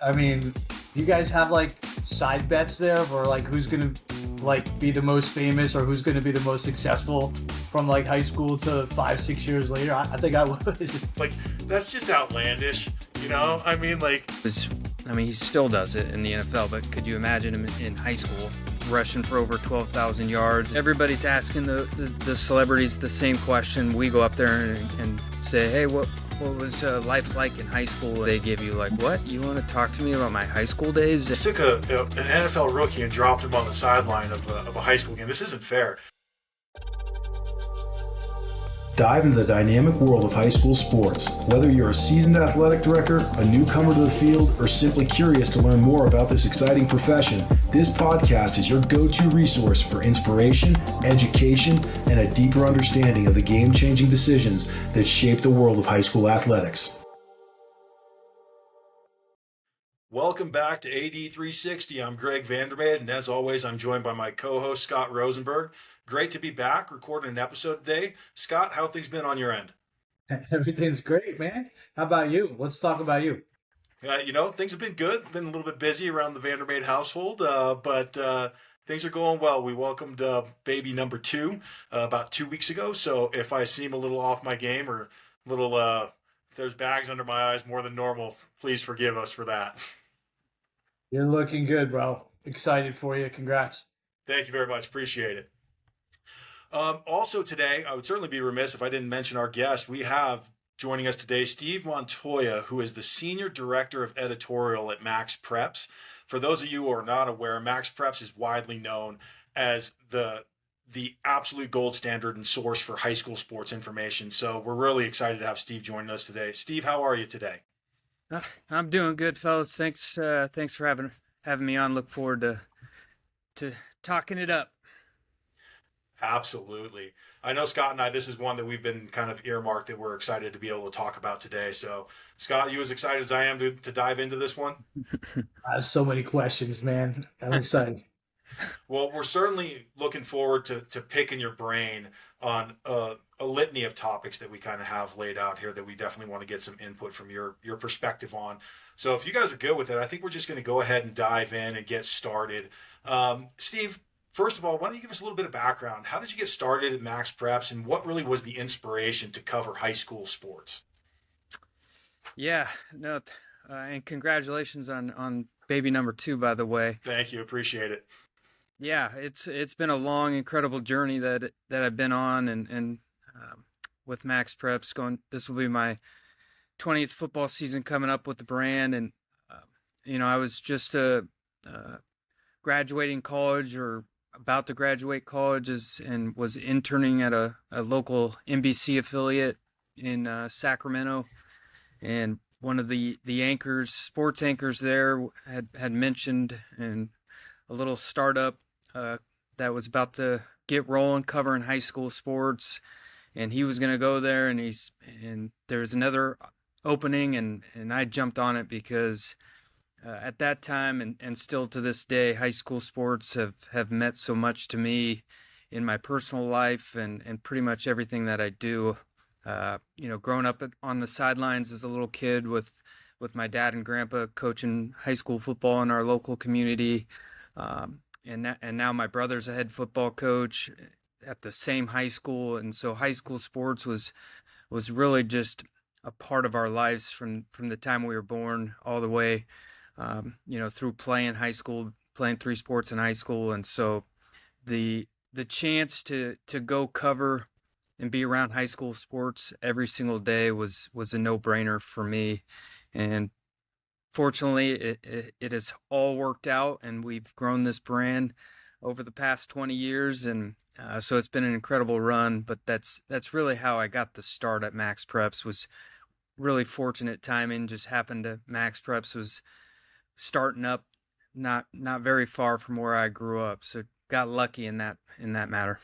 I mean, you guys have like side bets there for like who's gonna like be the most famous or who's gonna be the most successful from like high school to 5, 6 years later. I think I would. Like, that's just outlandish, you know? I mean, like, He still does it in the NFL, but could you imagine him in high school rushing for over 12,000 yards? Everybody's asking the celebrities the same question. We go up there and say, hey, what was life like in high school? They give you like, what? You want to talk to me about my high school days? just took an NFL rookie and dropped him on the sideline of a high school game. This isn't fair. Dive into the dynamic world of high school sports. Whether you're a seasoned athletic director, a newcomer to the field, or simply curious to learn more about this exciting profession, this podcast is your go-to resource for inspiration, education, and a deeper understanding of the game-changing decisions that shape the world of high school athletics. Welcome back to AD 360. I'm Greg Vandermeer, and as always, I'm joined by my co-host, Scott Rosenberg. Great to be back recording an episode today. Scott, how have things been on your end? Everything's great, man. How about you? Let's talk about you. Things have been good. Been a little bit busy around the Vandermeer household, but things are going well. We welcomed baby number 2 about 2 weeks ago. So if I seem a little off my game or a little, if there's bags under my eyes more than normal, please forgive us for that. You're looking good, bro. Excited for you. Congrats. Thank you very much. Appreciate it. Also today, I would certainly be remiss if I didn't mention our guest. We have joining us today Steve Montoya, who is the Senior Director of Editorial at MaxPreps. For those of you who are not aware, MaxPreps is widely known as the absolute gold standard and source for high school sports information. So we're really excited to have Steve joining us today. Steve, how are you today? I'm doing good, fellas. Thanks for having me on. Look forward to talking it up. Absolutely. I know Scott and I, this is one that we've been kind of earmarked that we're excited to be able to talk about today. So, Scott, you as excited as I am to dive into this one? I have so many questions, man. I'm excited. Well, we're certainly looking forward to picking your brain on a litany of topics that we kind of have laid out here that we definitely want to get some input from your perspective on. So if you guys are good with it, I think we're just going to go ahead and dive in and get started. Steve, first of all, why don't you give us a little bit of background? How did you get started at MaxPreps, and what really was the inspiration to cover high school sports? Yeah, no, and congratulations on baby number 2, by the way. Thank you, appreciate it. Yeah, it's been a long, incredible journey that I've been on, and with MaxPreps going. This will be my 20th football season coming up with the brand, and I was just graduating college or about to graduate college and was interning at a local NBC affiliate in Sacramento, and one of the sports anchors there had mentioned in a little startup that was about to get rolling covering high school sports, and he was going to go there, and there was another opening, and I jumped on it because at that time and still to this day, high school sports have meant so much to me in my personal life and pretty much everything that I do. Growing up on the sidelines as a little kid with my dad and grandpa coaching high school football in our local community. And now my brother's a head football coach at the same high school. And so high school sports was really just a part of our lives from the time we were born all the way, through playing 3 sports in high school. And so the chance to go cover and be around high school sports every single day was a no-brainer for me. And fortunately, it has all worked out, and we've grown this brand over the past 20 years. And so it's been an incredible run, but that's really how I got the start at MaxPreps. Was really fortunate timing. Just happened to MaxPreps was starting up not very far from where I grew up, so got lucky in that matter.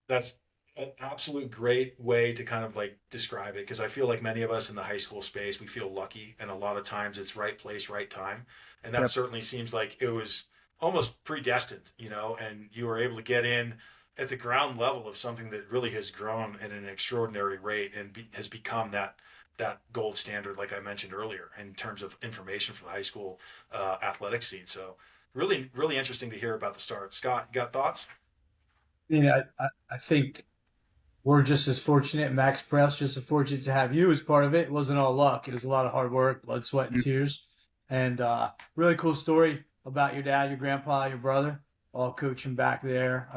That's an absolute great way to kind of like describe it, because I feel like many of us in the high school space, we feel lucky, and a lot of times it's right place, right time. And that Yep. certainly seems like it was almost predestined, and you were able to get in at the ground level of something that really has grown at an extraordinary rate and has become that that gold standard, like I mentioned earlier, in terms of information for the high school athletic scene. So really, really interesting to hear about the start. Scott, you got thoughts? I think we're just as fortunate, MaxPreps, just as fortunate to have you as part of it. It wasn't all luck. It was a lot of hard work, blood, sweat, and tears. And really cool story about your dad, your grandpa, your brother, all coaching back there.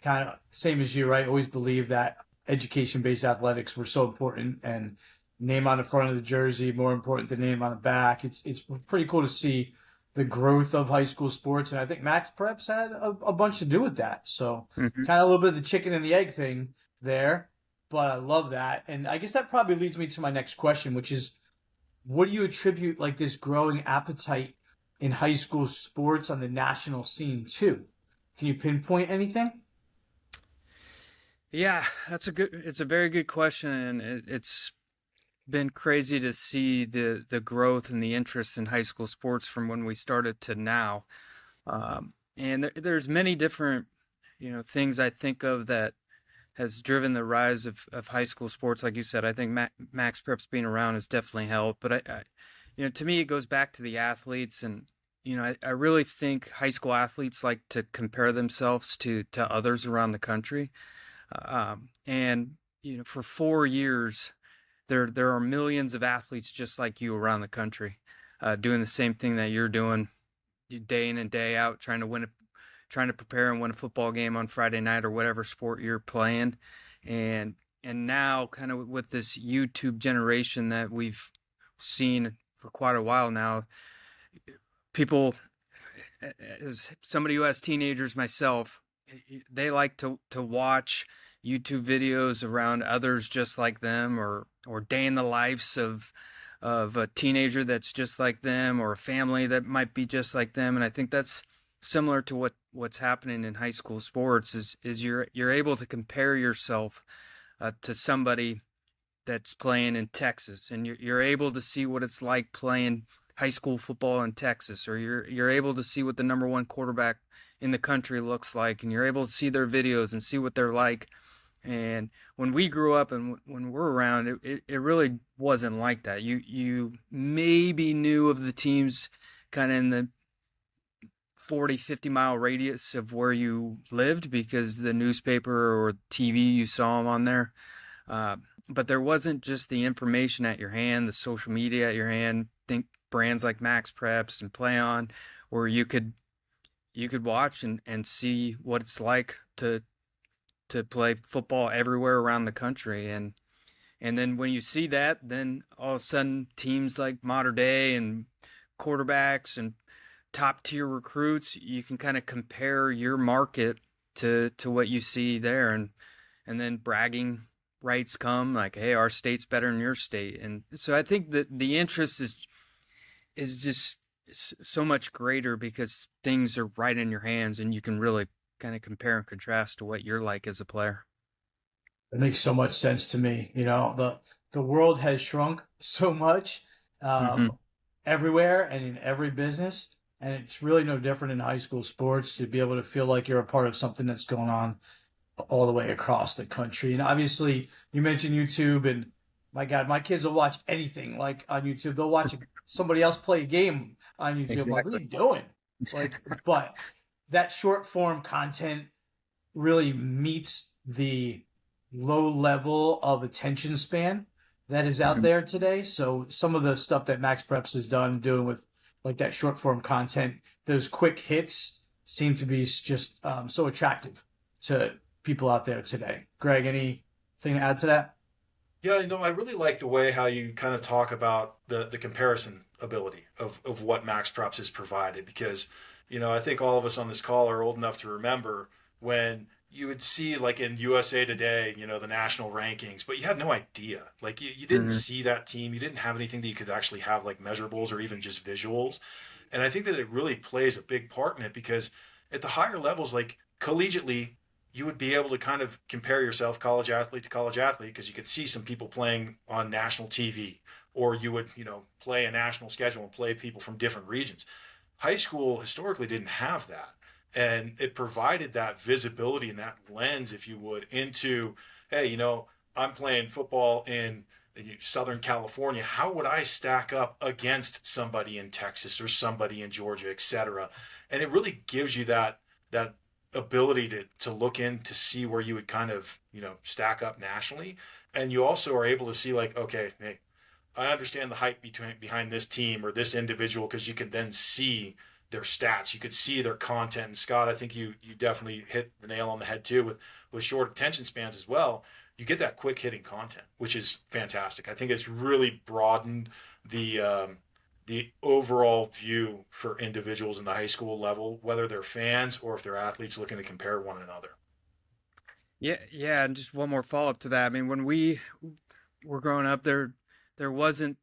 Kind of same as you, right? Always believe that education-based athletics were so important, and name on the front of the jersey more important than name on the back. It's pretty cool to see the growth of high school sports, and I think MaxPreps had a bunch to do with that. So Hmm. kind of a little bit of the chicken and the egg thing there, but I love that. And I guess that probably leads me to my next question, which is what do you attribute like this growing appetite in high school sports on the national scene to? Can you pinpoint anything? Yeah, it's a very good question, and it's been crazy to see the growth and the interest in high school sports from when we started to now. And there's many different, things I think of that has driven the rise of high school sports. Like you said, I think Max Preps being around has definitely helped. But to me, it goes back to the athletes, and I really think high school athletes like to compare themselves to others around the country. And for 4 years, there are millions of athletes just like you around the country, doing the same thing that you're doing day in and day out, trying to prepare and win a football game on Friday night or whatever sport you're playing. And now, kind of with this YouTube generation that we've seen for quite a while now, people, as somebody who has teenagers myself, they like to watch YouTube videos around others just like them, or day in the lives of a teenager that's just like them, or a family that might be just like them. And I think that's similar to what's happening in high school sports is you're able to compare yourself to somebody that's playing in Texas, and you're able to see what it's like playing high school football in Texas, or you're able to see what the number one quarterback in the country looks like, and you're able to see their videos and see what they're like. And when we grew up and when we're around, it really wasn't like that. You maybe knew of the teams kind of in the 40, 50-mile radius of where you lived because the newspaper or TV, you saw them on there. Uh, but there wasn't just the information at your hand, the social media at your hand. Think brands like Max Preps and Play On, where you could watch and see what it's like to play football everywhere around the country. And then when you see that, then all of a sudden teams like Mater Dei and quarterbacks and top tier recruits, you can kind of compare your market to what you see there, and then bragging rights come, like, hey, our state's better than your state. And so I think that the interest is just so much greater because things are right in your hands, and you can really kind of compare and contrast to what you're like as a player. It makes so much sense to me. The world has shrunk so much Hmm. um, everywhere and in every business, and it's really no different in high school sports to be able to feel like you're a part of something that's going on all the way across the country. And obviously, you mentioned YouTube, and my God, my kids will watch anything like on YouTube. They'll watch somebody else play a game on YouTube. I'm like, what are Exactly. you doing? Like, but that short form content really meets the low level of attention span that is out Mhm. there today. So some of the stuff that Max Preps has done doing with like that short form content, those quick hits seem to be just so attractive to people out there today. Greg, anything to add to that? Yeah, I really like the way how you kind of talk about the comparison ability of what Max Props has provided because, I think all of us on this call are old enough to remember when you would see like in USA Today, the national rankings, but you had no idea. Like you didn't Mhm. see that team. You didn't have anything that you could actually have like measurables or even just visuals. And I think that it really plays a big part in it because at the higher levels, like collegiately, you would be able to kind of compare yourself college athlete to college athlete because you could see some people playing on national TV or you would, play a national schedule and play people from different regions. High school historically didn't have that. And it provided that visibility and that lens, if you would, into, hey, I'm playing football in Southern California, how would I stack up against somebody in Texas or somebody in Georgia, et cetera? And it really gives you that ability to look in to see where you would kind of, stack up nationally. And you also are able to see like, okay, hey, I understand the hype behind this team or this individual because you can then see their stats. You could see their content. And Scott, I think you definitely hit the nail on the head too with short attention spans as well. You get that quick hitting content, which is fantastic. I think it's really broadened the overall view for individuals in the high school level, whether they're fans or if they're athletes looking to compare one another. Yeah, yeah, and just one more follow up to that. I mean, when we were growing up, there wasn't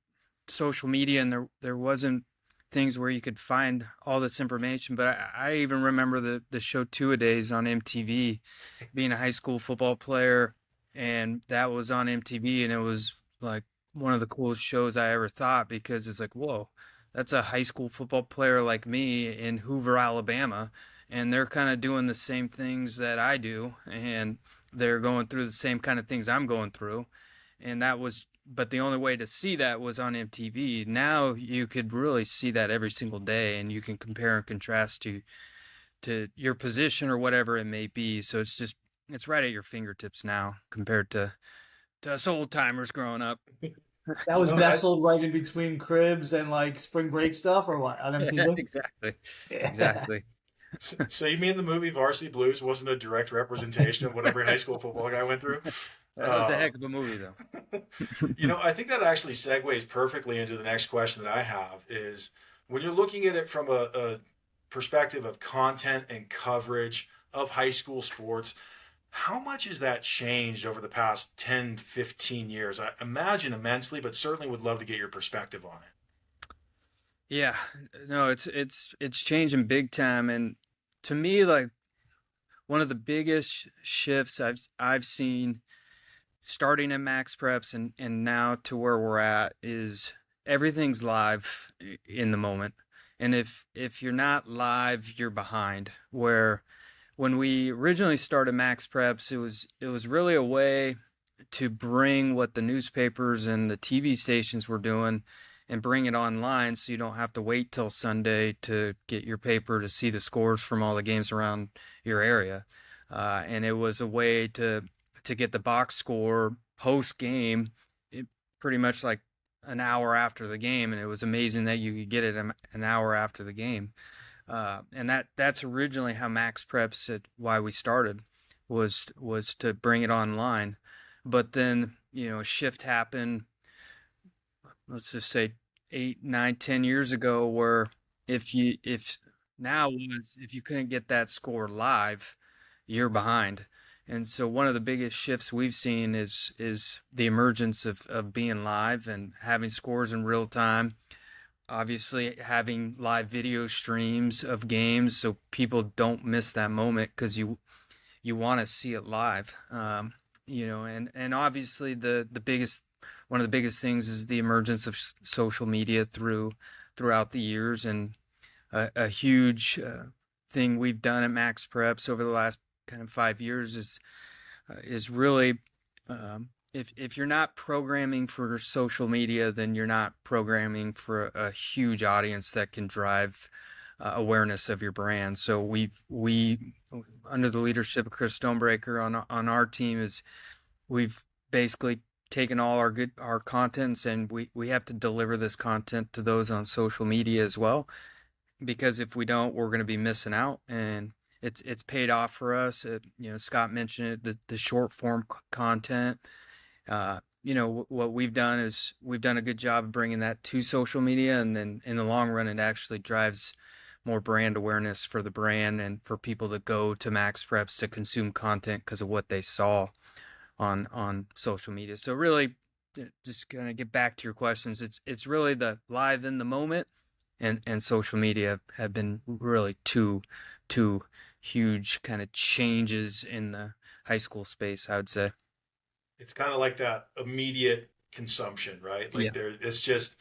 social media, and there wasn't things where you could find all this information. But I even remember the show Two A Days on MTV, being a high school football player, and that was on MTV, and it was like one of the coolest shows I ever thought, because it's like, whoa, that's a high school football player like me in Hoover, Alabama, and they're kind of doing the same things that I do, and they're going through the same kind of things I'm going through. And that was, but the only way to see that was on MTV. Now you could really see that every single day, and you can compare and contrast to your position or whatever it may be. So it's right at your fingertips now compared to us old timers growing up. That was No, that, nestled right in between cribs and like spring break stuff, or what, on MTV? Exactly. Yeah. Exactly. so you mean the movie Varsity Blues wasn't a direct representation of what every high school football guy went through? That was a Uh, heck of a movie though. I think that actually segues perfectly into the next question that I have is when you're looking at it from a perspective of content and coverage of high school sports, how much has that changed over the past 10, 15 years? I imagine immensely, but certainly would love to get your perspective on it. Yeah, no, it's changing big time, and to me, like one of the biggest shifts I've seen starting at MaxPreps and now to where we're at is everything's live in the moment. And if you're not live, you're behind. Where when we originally started MaxPreps, it was really a way to bring what the newspapers and the TV stations were doing and bring it online, so you don't have to wait till Sunday to get your paper to see the scores from all the games around your area. And it was a way to get the box score post game, pretty much like an hour after the game, and it was amazing that you could get it an hour after the game. And that's originally how MaxPreps, why we started, was to bring it online. But then a shift happened, let's just say 8, 9, 10 years ago, where if you couldn't get that score live, you're behind. And so one of the biggest shifts we've seen is the emergence of being live and having scores in real time. Obviously, having live video streams of games so people don't miss that moment, because you want to see it live. And obviously the biggest one of the biggest things is the emergence of social media throughout the years, and a huge thing we've done at MaxPreps over the last kind of 5 years is really, if you're not programming for social media, then you're not programming for a huge audience that can drive awareness of your brand. So we under the leadership of Chris Stonebreaker on our team, we've basically taken all our contents, and we have to deliver this content to those on social media as well, because if we don't, we're going to be missing out. And it's paid off for us. Scott mentioned it, the short form content. What we've done is we've done a good job of bringing that to social media, and then in the long run, it actually drives more brand awareness for the brand and for people to go to MaxPreps to consume content because of what they saw on social media. So really, just gonna get back to your questions. It's really the live in the moment, and social media have been really two huge kind of changes in the high school space, I would say. It's kind of like that immediate consumption, right? Yeah. Like it's just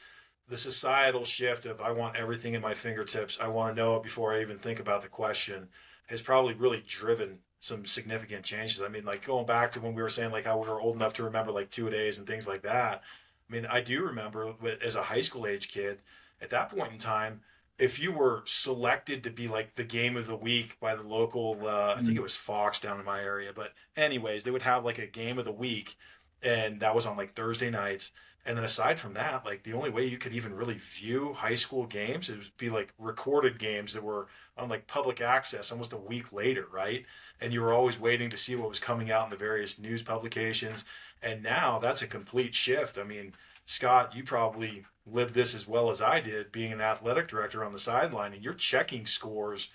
the societal shift of I want everything in my fingertips. I want to know it before I even think about the question has probably really driven some significant changes. I mean, like going back to when we were saying like how we were old enough to remember like 2 days and things like that. I mean, I do remember as a high school age kid at that point in time, if you were selected to be like the game of the week by the local, I think it was Fox down in my area, but anyways, they would have like a game of the week, and that was on like Thursday nights. And then aside from that, like the only way you could even really view high school games, it would be like recorded games that were on like public access almost a week later, right? And you were always waiting to see what was coming out in the various news publications. And now that's a complete shift. I mean, Scott, you probably lived this as well as I did, being an athletic director on the sideline, and you're checking scores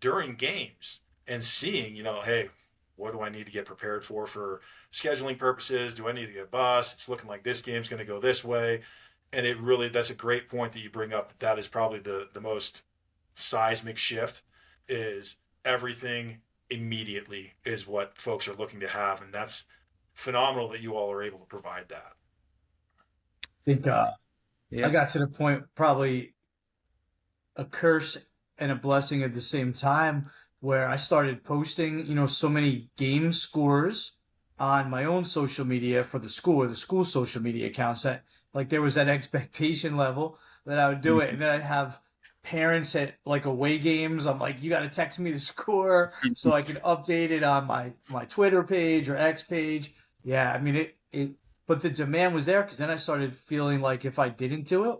during games and seeing, hey, what do I need to get prepared for scheduling purposes? Do I need to get a bus? It's looking like this game's going to go this way. And that's a great point that you bring up, that is probably the most seismic shift, is everything immediately is what folks are looking to have. And that's phenomenal that you all are able to provide that. I think Yeah. I got to the point, probably a curse and a blessing at the same time, where I started posting, so many game scores on my own social media for the school social media accounts, that like there was that expectation level that I would do it. And then I'd have parents at like away games. I'm like, you got to text me the score so I can update it on my Twitter page or X page. Yeah, I mean but the demand was there, because then I started feeling like if I didn't do it,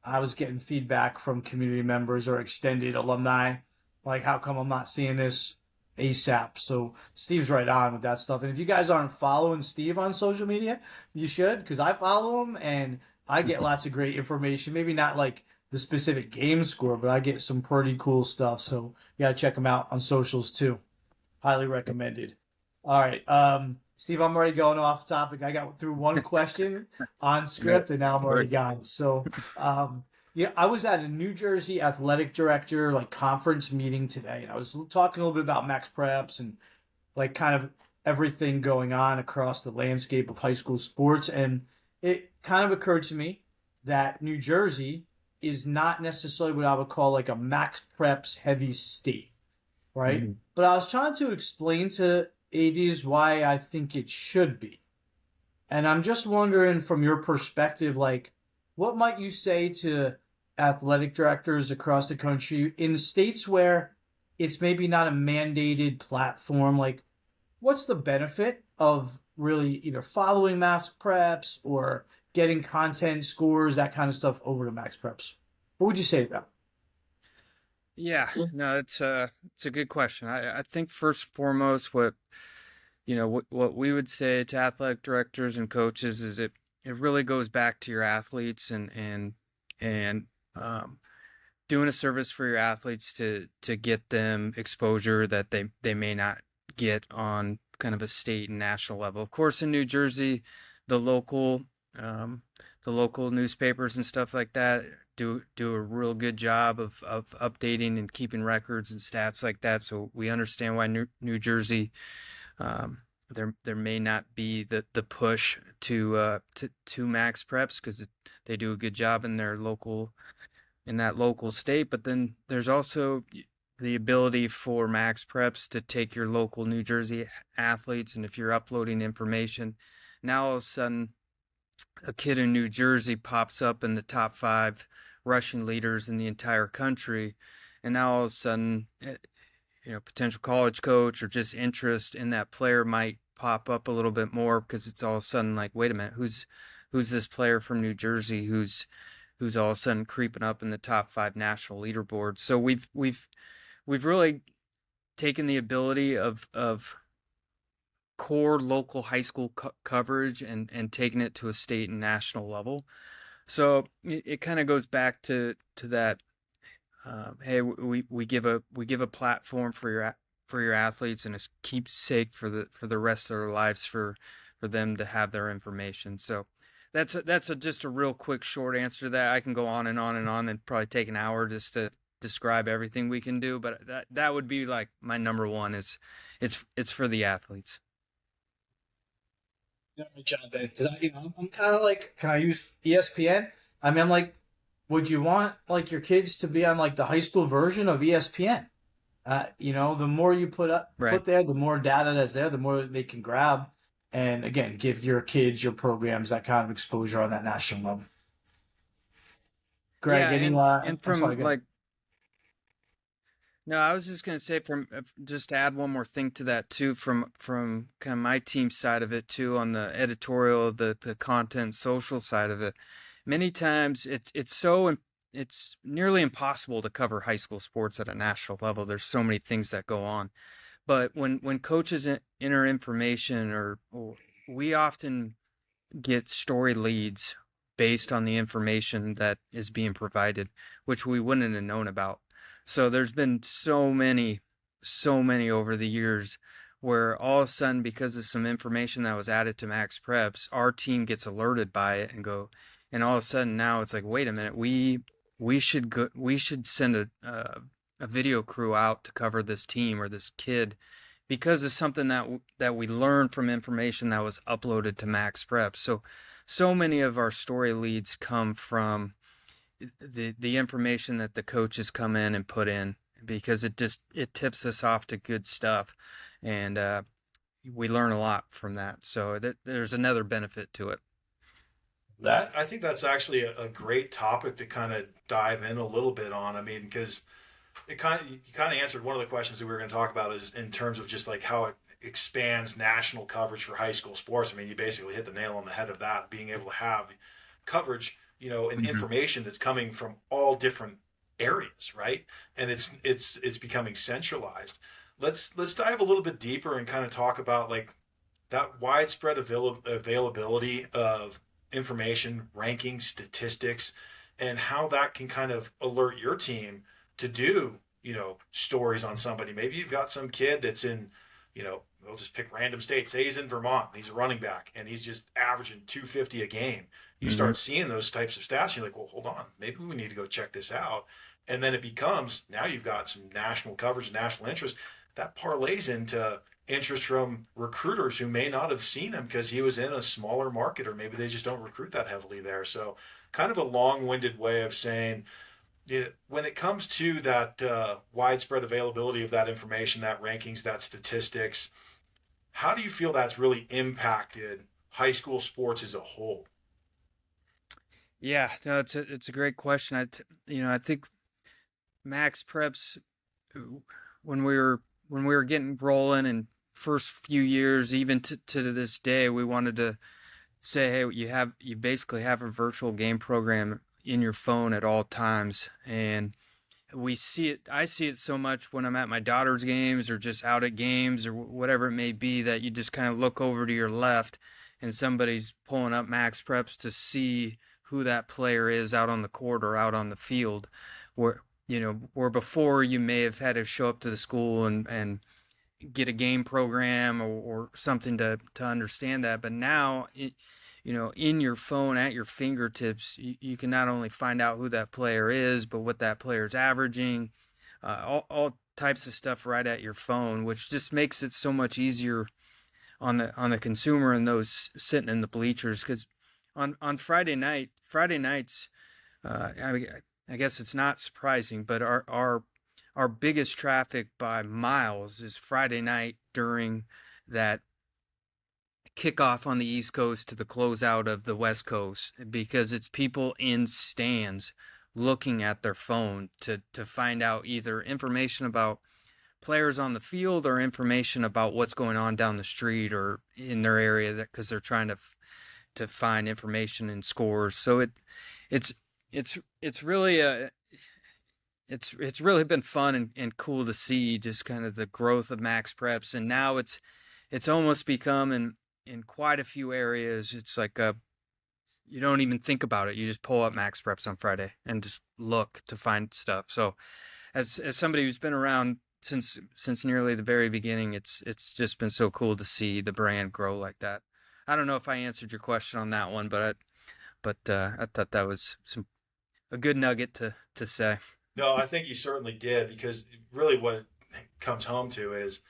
I was getting feedback from community members or extended alumni, like, how come I'm not seeing this ASAP? So Steve's right on with that stuff. And if you guys aren't following Steve on social media, you should, because I follow him and I get lots of great information. Maybe not like the specific game score, but I get some pretty cool stuff. So you gotta check him out on socials too. Highly recommended. All right, Steve, I'm already going off topic. I got through one question on script, and now I'm already gone. So, yeah, I was at a New Jersey athletic director like conference meeting today, and I was talking a little bit about MaxPreps and like kind of everything going on across the landscape of high school sports. And it kind of occurred to me that New Jersey is not necessarily what I would call like a MaxPreps heavy state, right? Mm-hmm. But I was trying to explain to ADs why I think it should be. And I'm just wondering, from your perspective, like, what might you say to athletic directors across the country in states where it's maybe not a mandated platform? Like, what's the benefit of really either following MaxPreps or getting content scores, that kind of stuff, over to MaxPreps? What would you say to them? Yeah, no, it's a good question. I think first and foremost, what we would say to athletic directors and coaches is it really goes back to your athletes and doing a service for your athletes to get them exposure that they may not get on kind of a state and national level. Of course, in New Jersey, the local um, the local newspapers and stuff like that do a real good job of updating and keeping records and stats like that. So we understand why New Jersey, there may not be the push to MaxPreps, because they do a good job in that local state. But then there's also the ability for MaxPreps to take your local New Jersey athletes, and if you're uploading information, now all of a sudden a kid in New Jersey pops up in the top 5 rushing leaders in the entire country, and now all of a sudden, potential college coach or just interest in that player might pop up a little bit more, because it's all of a sudden like, wait a minute, who's this player from New Jersey who's all of a sudden creeping up in the top 5 national leaderboards? So we've really taken the ability of core local high school coverage and taking it to a state and national level. So it kind of goes back to that. Hey, we give a platform for your athletes, and a keepsake for the rest of their lives for them to have their information. So that's just a real quick short answer to that. I can go on and on and on, and probably take an hour just to describe everything we can do, but that would be like my number one. Is it's for the athletes. Good job, Ben. Because I'm kind of like, can I use ESPN? I mean, I'm like, would you want like your kids to be on like the high school version of ESPN? The more you Right. put there, the more data that's there, the more they can grab, and again, give your kids, your programs that kind of exposure on that national level. Greg, Yeah, any and I'm sorry, from go ahead. like no, I was just gonna say from just to add one more thing to that too, from kind of my team side of it too, on the editorial, the content, social side of it. Many times it's nearly impossible to cover high school sports at a national level. There's so many things that go on. But when coaches enter information, or we often get story leads based on the information that is being provided, which we wouldn't have known about. So there's been so many over the years where all of a sudden, because of some information that was added to MaxPreps, our team gets alerted by it and all of a sudden now it's like, wait a minute, we should send a video crew out to cover this team or this kid because of something that we learned from information that was uploaded to MaxPreps. So many of our story leads come from the information that the coaches come in and put in, because it tips us off to good stuff, and we learn a lot from that. So there's another benefit to it. That I think that's actually a great topic to kind of dive in a little bit on. I mean, because you kind of answered one of the questions that we were going to talk about is in terms of just like how it expands national coverage for high school sports. I mean, you basically hit the nail on the head of that, being able to have coverage, and Mhm. information that's coming from all different areas, right? And it's becoming centralized. Let's dive a little bit deeper and kind of talk about like that widespread availability of information, rankings, statistics, and how that can kind of alert your team to do, stories on somebody. Maybe you've got some kid that's in, we'll just pick random states. Say he's in Vermont, he's a running back, and he's just averaging 250 a game. You Mhm. start seeing those types of stats, you're like, well, hold on, maybe we need to go check this out. And then it becomes now you've got some national coverage, national interest that parlays into interest from recruiters who may not have seen him because he was in a smaller market, or maybe they just don't recruit that heavily there. So, kind of a long-winded way of saying, when it comes to that widespread availability of that information, that rankings, that statistics, how do you feel that's really impacted high school sports as a whole? Yeah, no, it's a great question. I think MaxPreps, uh, when we were getting rolling and first few years, even to this day, we wanted to say, hey, you basically have a virtual game program in your phone at all times. And I see it so much when I'm at my daughter's games or just out at games or whatever it may be, that you just kind of look over to your left and somebody's pulling up MaxPreps to see who that player is out on the court or out on the field, where where before you may have had to show up to the school and get a game program or something to understand that. But now, in your phone at your fingertips, you can not only find out who that player is, but what that player's averaging, all types of stuff right at your phone, which just makes it so much easier on the consumer and those sitting in the bleachers. Because on Friday nights, I guess it's not surprising, but our biggest traffic by miles is Friday night during that kickoff on the East Coast to the closeout of the West Coast, because it's people in stands looking at their phone to find out either information about players on the field or information about what's going on down the street or in their area, that because they're trying to find information and scores. So it's it's really a it's really been fun and cool to see just kind of the growth of MaxPreps, and now it's almost become in quite a few areas. It's like you don't even think about it. You just pull up MaxPreps on Friday and just look to find stuff. So as somebody who's been around since nearly the very beginning, it's just been so cool to see the brand grow like that. I don't know if I answered your question on that one, but I thought that was a good nugget to say. No, I think you certainly did, because really what it comes home to is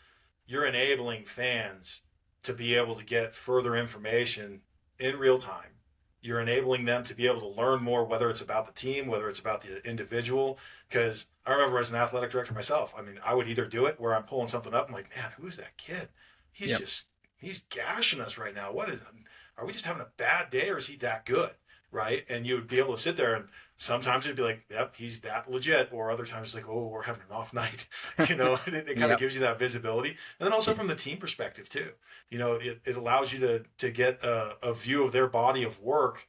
you're enabling fans to be able to get further information in real time. You're enabling them to be able to learn more, whether it's about the team, whether it's about the individual. Because I remember as an athletic director myself, I mean, I would either do it where I'm pulling something up, I'm like, man, who is that kid? He's Yep. just, he's gashing us right now. Are we just having a bad day, or is he that good? Right. And you would be able to sit there, and sometimes it'd be like, yep, he's that legit. Or other times it's like, oh, we're having an off night, and it kind of Yep. gives you that visibility. And then also from the team perspective too, it allows you to get a view of their body of work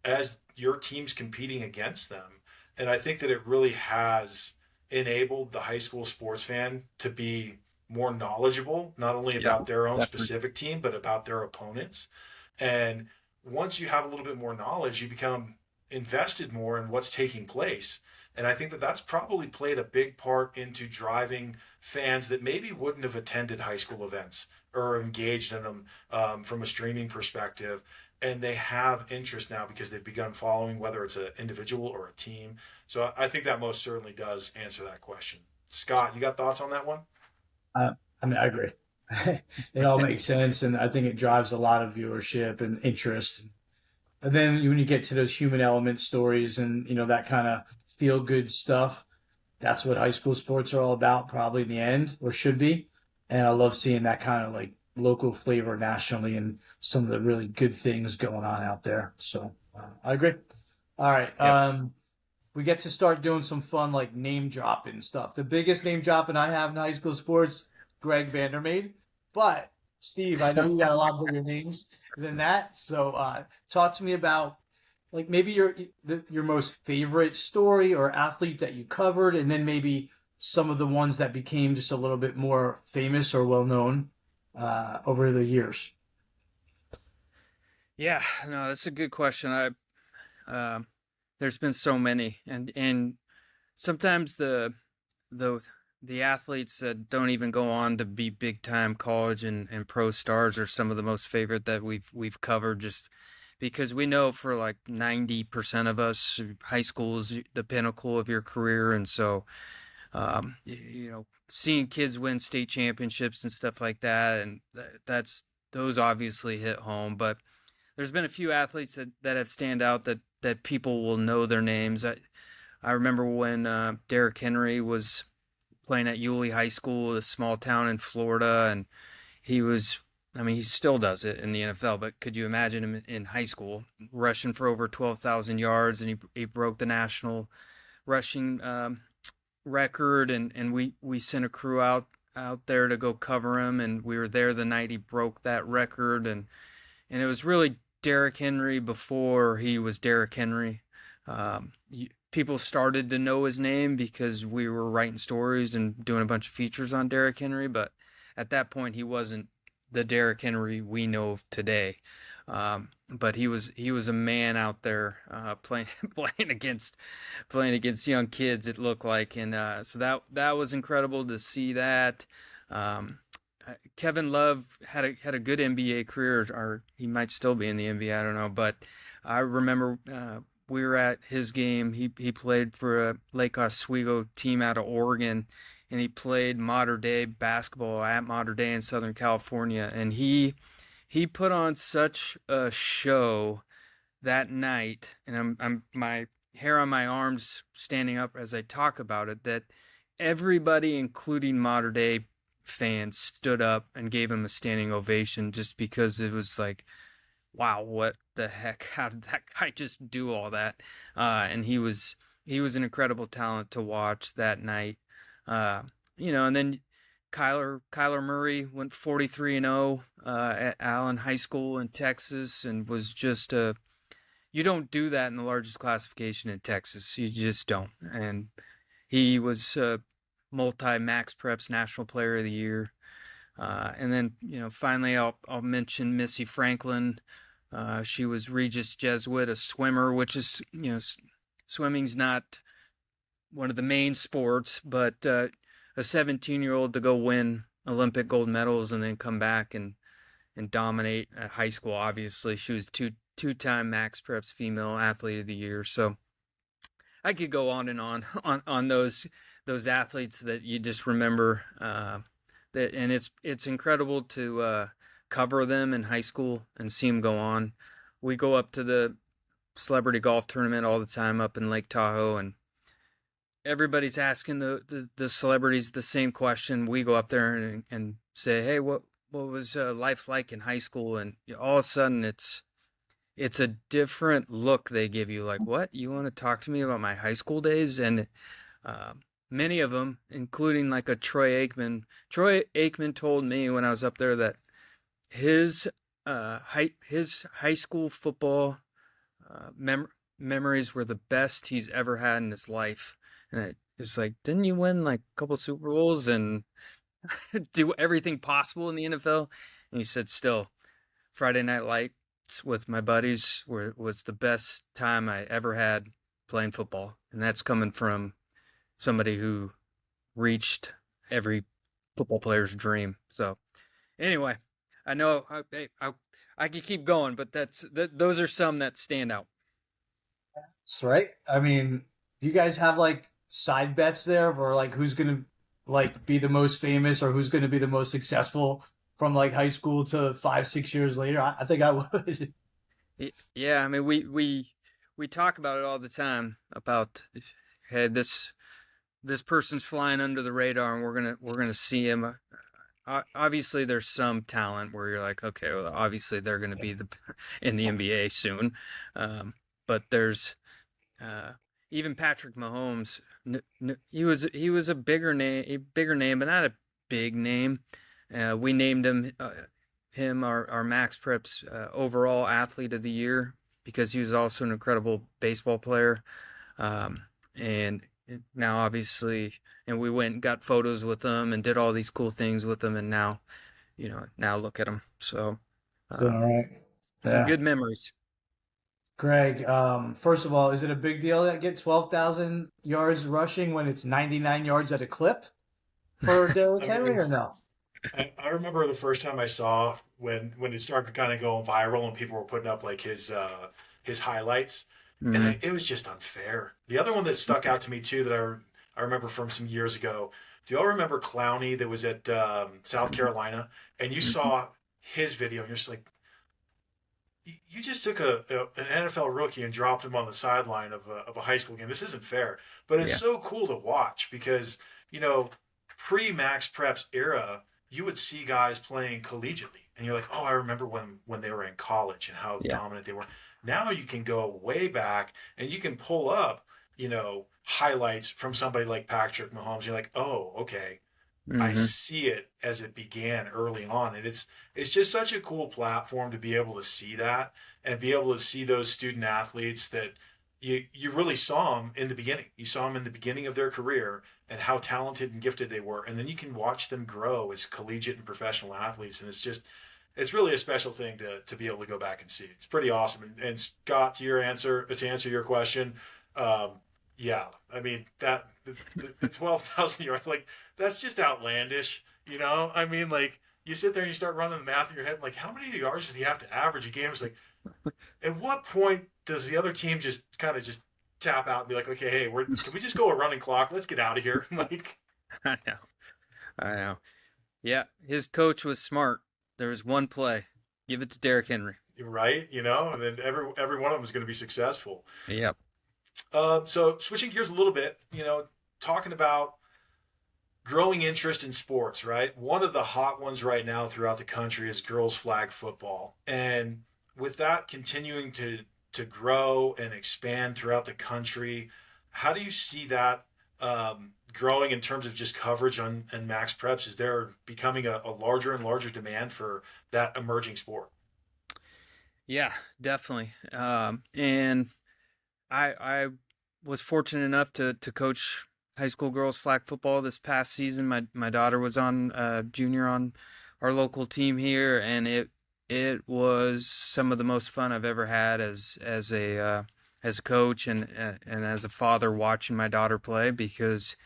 as your team's competing against them. And I think that it really has enabled the high school sports fan to be more knowledgeable, not only Yep. about their own Definitely. specific team, but about their opponents. And once you have a little bit more knowledge, you become invested more in what's taking place. And I think that that's probably played a big part into driving fans that maybe wouldn't have attended high school events or engaged in them from a streaming perspective. And they have interest now because they've begun following, whether it's an individual or a team. So I think that most certainly does answer that question. Scott, you got thoughts on that one? I mean, I agree. It all makes sense, and I think it drives a lot of viewership and interest. And then when you get to those human element stories and that kind of feel good stuff, that's what high school sports are all about, probably in the end, or should be. And I love seeing that kind of like local flavor nationally and some of the really good things going on out there. So I agree. All right. Yep. We get to start doing some fun like name dropping stuff. The biggest name dropping I have in high school sports, Greg Vandermeer. But Steve, I know you got a lot bigger names than that. So talk to me about like maybe your most favorite story or athlete that you covered, and then maybe some of the ones that became just a little bit more famous or well known over the years. Yeah, no, that's a good question. Um, there's been so many, and sometimes the the athletes that don't even go on to be big time college and pro stars are some of the most favorite that we've covered, just because we know for like 90% of us, high school is the pinnacle of your career. And so seeing kids win state championships and stuff like that, and that's those obviously hit home. But there's been a few athletes that have stand out that people will know their names. I remember when Derrick Henry was playing at Yulee High School, a small town in Florida, and he was, I mean, he still does it in the NFL, but could you imagine him in high school rushing for over 12,000 yards, and he broke the national rushing record, and we sent a crew out there to go cover him, and we were there the night he broke that record, and it was really Derrick Henry before he was Derrick Henry. People started to know his name because we were writing stories and doing a bunch of features on Derrick Henry, but at that point he wasn't the Derrick Henry we know today. But he was a man out there playing playing against young kids. It looked like, and so that was incredible to see that. Um, Kevin Love had a good NBA career, or he might still be in the NBA. I don't know, but I remember we were at his game. He played for a Lake Oswego team out of Oregon, and he played modern day basketball at Modern Day in Southern California. And he put on such a show that night, and I'm my hair on my arms standing up as I talk about it, that everybody, including Modern Day fans, stood up and gave him a standing ovation, just because it was like, wow, what the heck? How did that guy just do all that? And he was an incredible talent to watch that night. Uh, and then Kyler Murray went 43-0 at Allen High School in Texas, and was just you don't do that in the largest classification in Texas. You just don't. And he was multi MaxPreps National Player of the Year. And then, finally I'll mention Missy Franklin. She was Regis Jesuit, a swimmer, which is, swimming's not one of the main sports, but a 17-year-old to go win Olympic gold medals and then come back and dominate at high school. Obviously, she was two-time MaxPreps Female Athlete of the Year. So I could go on and on those athletes that you just remember. And it's incredible to cover them in high school and see them go on. We go up to the celebrity golf tournament all the time up in Lake Tahoe, and everybody's asking the celebrities the same question. We go up there and say, hey, what was life like in high school? And all of a sudden it's a different look they give you. Like, what? You want to talk to me about my high school days? And uh, many of them, including like a Troy Aikman told me when I was up there that his his high school football uh, mem- memories were the best he's ever had in his life. And it's like, didn't you win like a couple Super Bowls and do everything possible in the NFL? And he said, still, Friday Night Lights with my buddies was the best time I ever had playing football. And that's coming from somebody who reached every football player's dream. So anyway, I know I could keep going, but those are some that stand out. That's right. I mean, you guys have like side bets there for like who's gonna like be the most famous or who's gonna be the most successful from like high school to 5, 6 years later. I think I would. Yeah, I mean we talk about it all the time about, hey, this person's flying under the radar and we're gonna see him. Obviously, there's some talent where you're like, okay, well, obviously they're gonna be in the NBA soon, but there's uh, even Patrick Mahomes. He was a bigger name, but not a big name. We named him our MaxPreps overall athlete of the year because he was also an incredible baseball player. Um, and now obviously, and we went and got photos with him and did all these cool things with him, and now look at him. So So, all um, right. some Yeah. good memories. Greg, first of all, is it a big deal that get 12,000 yards rushing when it's 99 yards at a clip for Derrick I Henry mean, or no? I remember the first time I saw when it started kind of going viral and people were putting up like his highlights, and Hmm. it was just unfair. The other one that stuck out to me too that I remember from some years ago. Do y'all remember Clowney that was at South Carolina, and you saw his video and you're just like, you just took an NFL rookie and dropped him on the sideline of a high school game. This isn't fair, but it's Yeah. so cool to watch because you know pre Max Preps era, you would see guys playing collegiately, and you're like, oh, I remember when they were in college and how Yeah. dominant they were. Now you can go way back and you can pull up, highlights from somebody like Patrick Mahomes. You're like, oh, okay, I Hmm. see it as it began early on, and it's just such a cool platform to be able to see that and be able to see those student athletes that you really saw them in the beginning. You saw them in the beginning of their career and how talented and gifted they were, and then you can watch them grow as collegiate and professional athletes, and it's really a special thing to be able to go back and see. It's pretty awesome. And Scott, to answer your question, um, yeah, I mean the 12,000 yards, like that's just outlandish. I mean, like you sit there and you start running the math in your head, like how many yards did he have to average a game? It's like, at what point does the other team just kind of just tap out and be like, okay, hey, can we just go a running clock? Let's get out of here. Like, I know. I know. Yeah, his coach was smart. There was one play. Give it to Derrick Henry. right, and then every one of them is going to be successful. Yep. So switching gears a little bit, talking about growing interest in sports, right? One of the hot ones right now throughout the country is girls flag football. And with that continuing to grow and expand throughout the country, how do you see that growing in terms of just coverage on and Max Preps? Is there becoming a larger and larger demand for that emerging sport? Yeah, definitely. And I was fortunate enough to coach high school girls flag football this past season. My daughter was on junior on our local team here, and it was some of the most fun I've ever had as a coach and as a father watching my daughter play because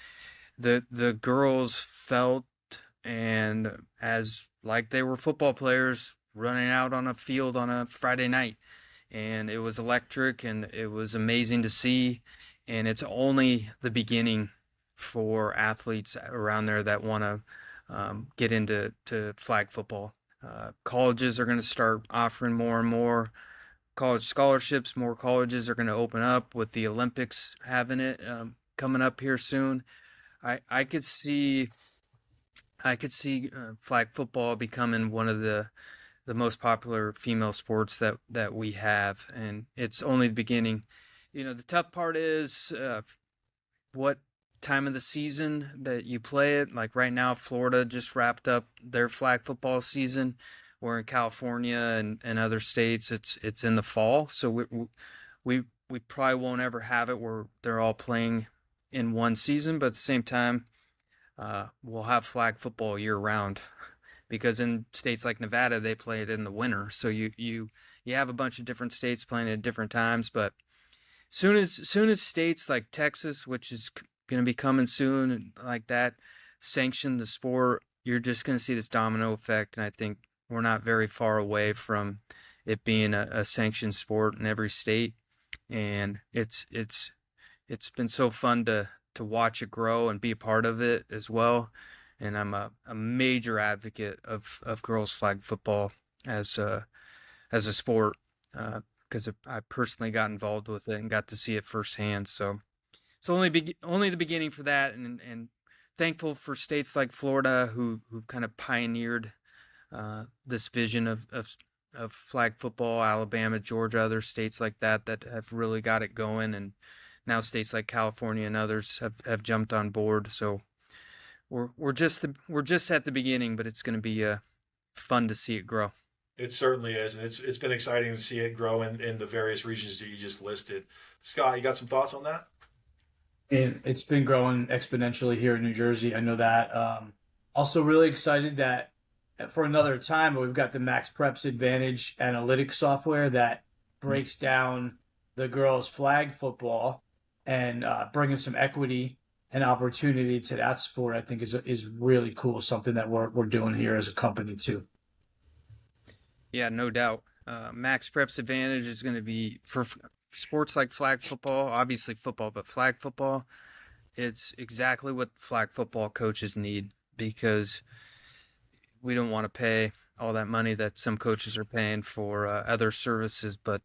the girls felt and as like they were football players running out on a field on a Friday night, and it was electric and it was amazing to see, and it's only the beginning for athletes around there that want to get into flag football. Colleges are going to start offering more and more college scholarships. More colleges are going to open up with the Olympics having it coming up here soon. I could see flag football becoming one of the most popular female sports that we have, and it's only the beginning. The tough part is what time of the season that you play it. Like right now, Florida just wrapped up their flag football season. We're in California and other states. It's in the fall, so we probably won't ever have it where they're all playing in one season. But at the same time, we'll have flag football year round because in states like Nevada they play it in the winter. So you have a bunch of different states playing at different times. But soon as states like Texas, which is going to be coming soon, and like that, sanction the sport, you're just going to see this domino effect. And I think we're not very far away from it being a sanctioned sport in every state. And it's been so fun to watch it grow and be a part of it as well. And I'm a major advocate of girls flag football as a sport, because I personally got involved with it and got to see it firsthand. So it's only the beginning for that, and thankful for states like Florida who've kind of pioneered this vision of flag football. Alabama, Georgia, other states like that have really got it going, and now states like California and others have jumped on board. So we're just at the beginning, but it's going to be fun to see it grow. It certainly is, and it's been exciting to see it grow in the various regions that you just listed. Scott, you got some thoughts on that? And it's been growing exponentially here in New Jersey. I know that. Also, really excited that for another time we've got the MaxPreps Advantage analytics software that breaks down the girls' flag football and bringing some equity and opportunity to that sport. I think is really cool. Something that we're doing here as a company too. Yeah, no doubt. MaxPreps Advantage is going to be for sports like flag football, obviously football, but flag football. It's exactly what flag football coaches need, because we don't want to pay all that money that some coaches are paying for other services. But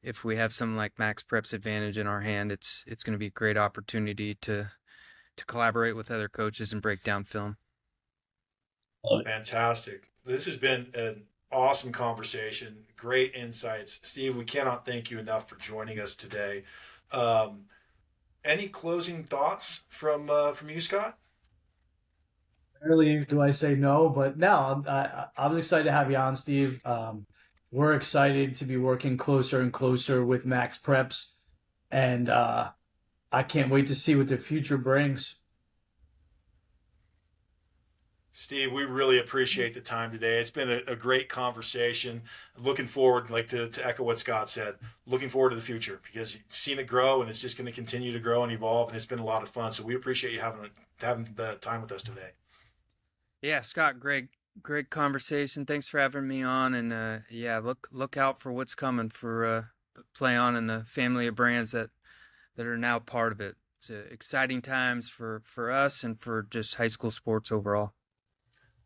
if we have something like MaxPreps Advantage in our hand, it's going to be a great opportunity to collaborate with other coaches and break down film. Fantastic. This has been an awesome conversation. Great insights. Steve, we cannot thank you enough for joining us today. Any closing thoughts from you, Scott? Rarely do I say no, but no, I was excited to have you on, Steve. We're excited to be working closer and closer with MaxPreps, and I can't wait to see what the future brings. Steve, we really appreciate the time today. It's been a great conversation. Looking forward, like to echo what Scott said, looking forward to the future, because you've seen it grow and it's just going to continue to grow and evolve, and it's been a lot of fun. So we appreciate you having the time with us today. Yeah, Scott, great conversation. Thanks for having me on, and yeah, look out for what's coming for Play On and the family of brands that are now part of it. It's exciting times for us and for just high school sports overall.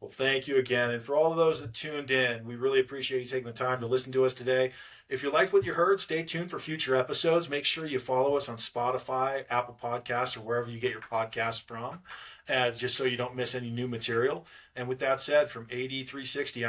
Well, thank you again. And for all of those that tuned in, we really appreciate you taking the time to listen to us today. If you liked what you heard, stay tuned for future episodes. Make sure you follow us on Spotify, Apple Podcasts, or wherever you get your podcasts from, just so you don't miss any new material. And with that said, from AD360,